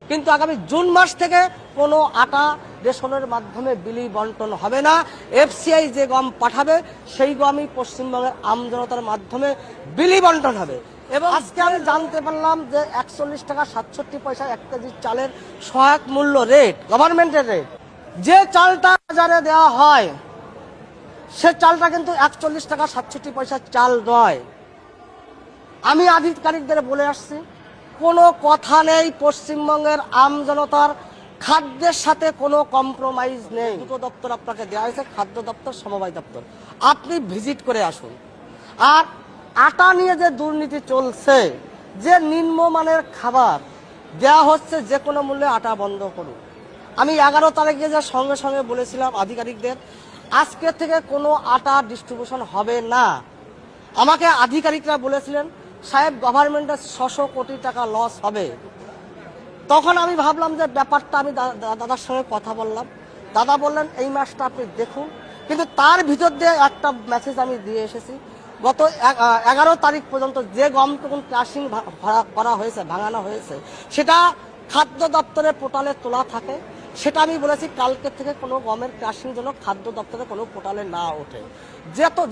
কিন্তু আগামী জুন মাস থেকে কোনো আটা রেশনের মাধ্যমে বিলি বন্টন হবে না। এফসিআই যে গম পাঠাবে সেই গমই পশ্চিমবঙ্গের আমজনতার মাধ্যমে বিলি বন্টন হবে। এবং আজকে আমি জানতে পারলাম যে 41 টাকা 67 পয়সা 1 কেজি চালের সহায়ক মূল্য রেট, গভর্নমেন্টের রেট। যে চালটা বাজারে দেওয়া হয় সে চালটা কিন্তু 41 টাকা 67 পয়সা চাল নয়। আমি আধিকারিকদের বলে আসছি, কোনো কথা নেই পশ্চিমবঙ্গের আমজনতার খাদ্যের সাথে কোনো কম্প্রোমাইজ নেই। দুটো দপ্তর আপনাকে দেওয়া হয়েছে, খাদ্য দপ্তর, সমবায় দপ্তর। আপনি ভিজিট করে আসুন। আর আটা নিয়ে যে দুর্নীতি চলছে, যে নিম্নমানের খাবার দেওয়া হচ্ছে, যে কোনো মূল্যে আটা বন্ধ করুন। আমি 11 তারিখে যে সঙ্গে সঙ্গে বলেছিলাম আধিকারিকদের, আজকে থেকে কোনো আটা ডিস্ট্রিবিউশন হবে না। আমাকে আধিকারিকরা বলেছিলেন, সাহেব গভর্নমেন্টের 600 কোটি টাকা লস হবে। তখন আমি ভাবলাম যে ব্যাপারটা, আমি দাদার সঙ্গে কথা বললাম। দাদা বললেন এই মাসটা আপনি দেখুন। কিন্তু তার ভিতর দিয়ে একটা মেসেজ আমি দিয়ে এসেছি, গত 11 তারিখ পর্যন্ত যে গমটুকু ক্রাশিং করা হয়েছে, ভাঙানো হয়েছে, সেটা খাদ্য দপ্তরের পোর্টালে তোলা থাকে। সেটা আমি বলেছি কালকে থেকে কোনো গমের ক্রাশিং যেন খাদ্য দপ্তরে কোনো পোর্টালে না ওঠে।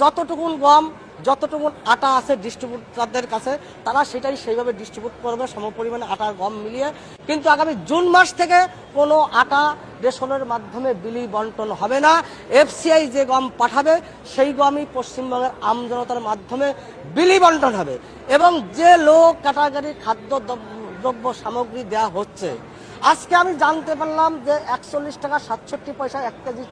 যতটুকুন গম, যতটুকুন আটা আছে ডিস্ট্রিবিউটারদের কাছে, তারা সেটাই সেইভাবে ডিস্ট্রিবিউট করবে, সমপরিমাণে আটার গম মিলিয়ে। কিন্তু আগামী জুন মাস থেকে কোনো আটা রেশনের মাধ্যমে বিলি বন্টন হবে না। এফসিআই যে গম পাঠাবে সেই গমই পশ্চিমবঙ্গের আমজনতার মাধ্যমে বিলি বন্টন হবে। এবং যে লো ক্যাটাগরি খাদ্য দ্রব্য সামগ্রী দেওয়া হচ্ছে, আজকে আমি জানতে পারলাম যে 41 টাকা 67 পয়সা 1 কেজি